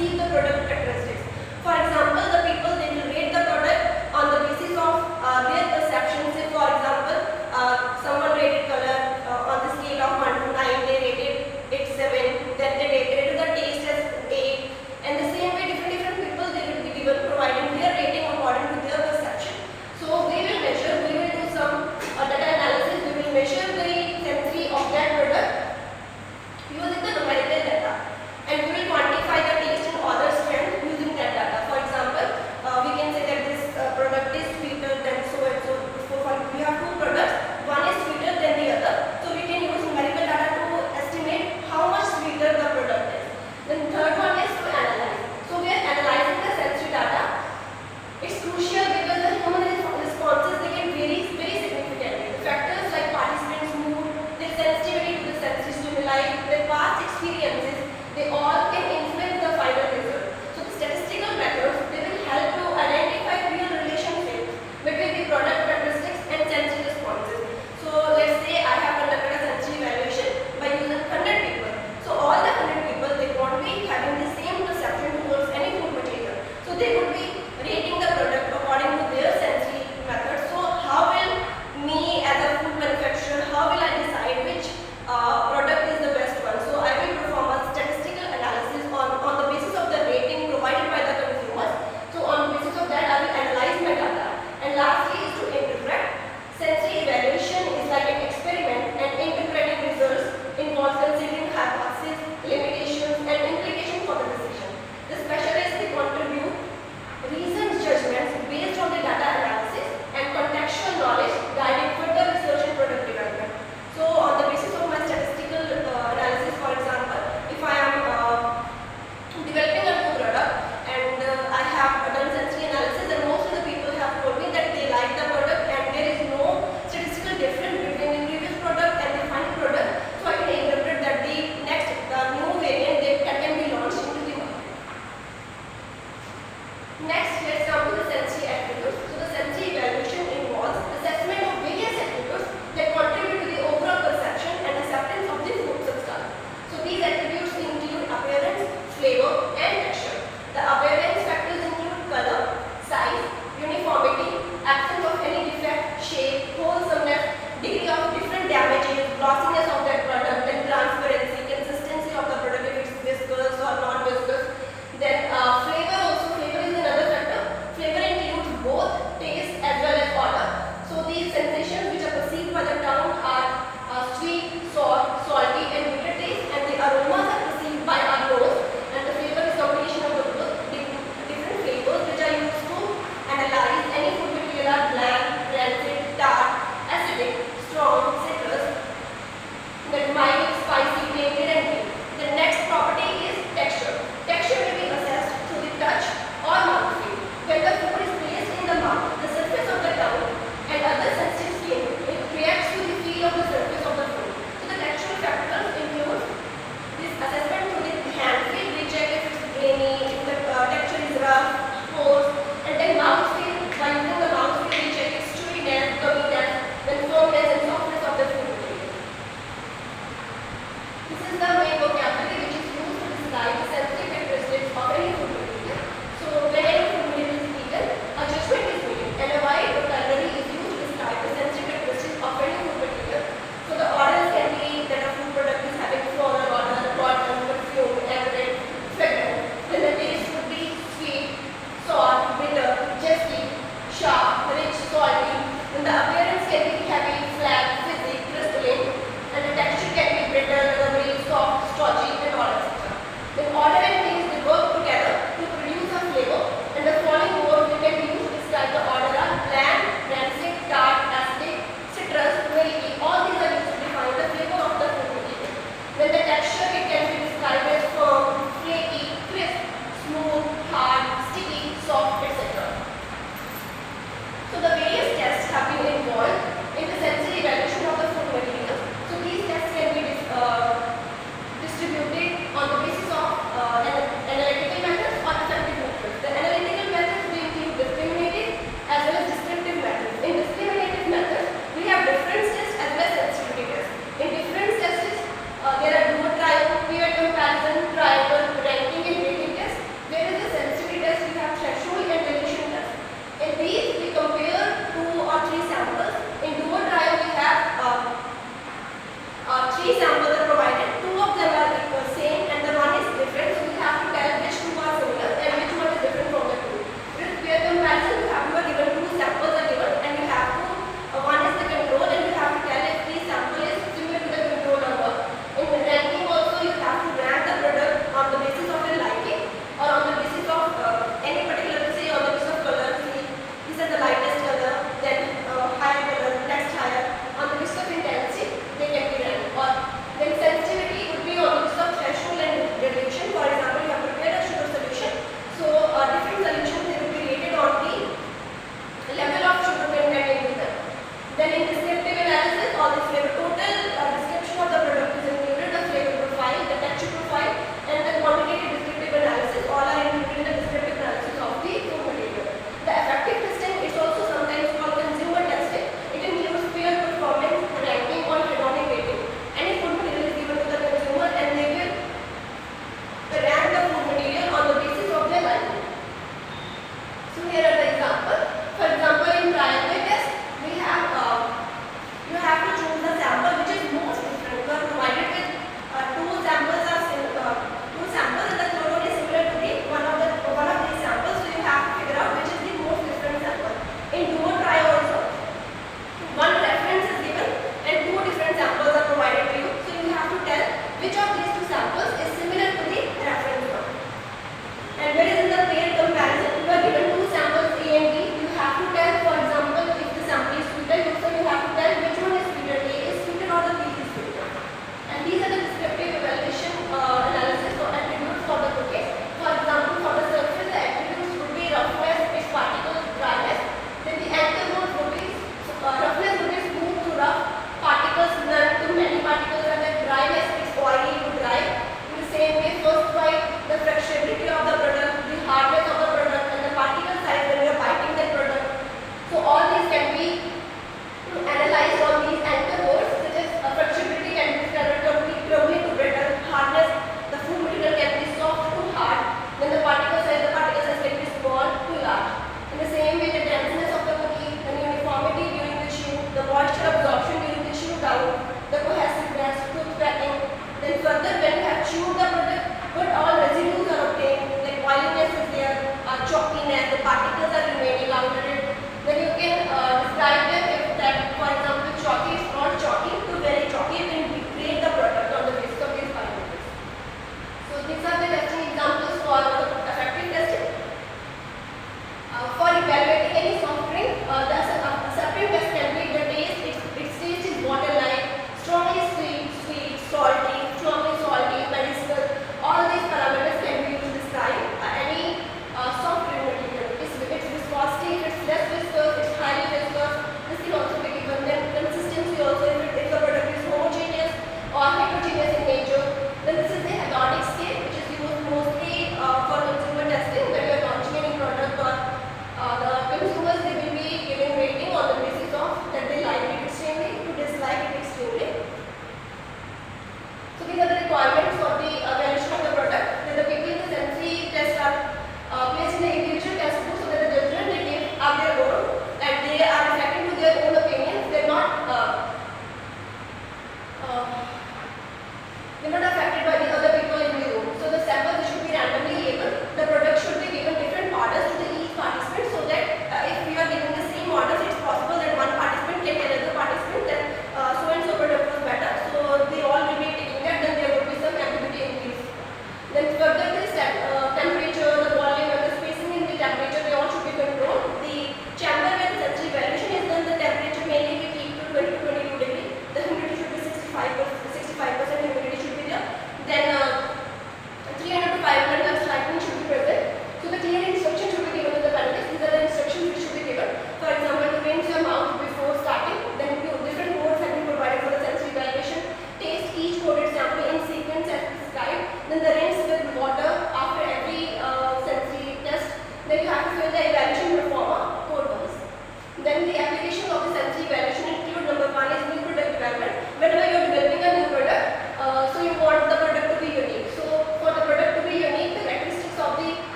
perceive the product characteristics. For example, the people, they will rate the product on the basis of their perception. Say for example, someone rated color on the scale of 1 to 9, they rated it 7, then they rated the taste as 8, and the same way different people, they will be given providing their rating according to their perception. So we will do some data analysis, we will measure the sensory of that product using the numerical data, and we will quantify the taste and odor strength using that data. For example, we can say that this product is sweeter than so and so. We have two products, one is sweeter than the other, so we can use numerical data to estimate how much sweeter the product is. Then third one is to analyze. So we are analyzing the sensory data. It's crucial because the human responses, they can vary very significantly. The factors like participants' mood, their sensitivity to the sensory stimuli, their past experiences, they all can influence the final result. So the statistical methods, they will help to identify real relationship between the product characteristics and sensory responses. So let's say I have conducted a sensory evaluation by using 100 people. So all the 100 people, they won't be having the same perception towards any food material. So they would be rating the product according to their sensory method. So how will me as a food manufacturer, how will I decide which product is the best one? So I will perform a statistical analysis on the basis of the rating provided by the consumers. So on the basis of that, I will analyze my data. And lastly is to interpret. Sensory evaluation is like an experiment, and interpreting results involves considering hypotheses, limitations, and implications for the decision. The specialists, they contribute reasoned judgments based on the data analysis and contextual knowledge guiding further research and product development. So on the basis of my statistical analysis, for example, if I am developing a new product and I have done sensory analysis, and most of the people have told me that they like the product and there is no statistical difference between the previous product and the final product, so I can interpret that the new variant that can be launched into the market. Next, let's come to the sensory attributes. So the sensory evaluation involves assessment of various attributes that contribute to the overall perception and acceptance of the food substance. So these attributes include appearance, flavor, and texture. The appearance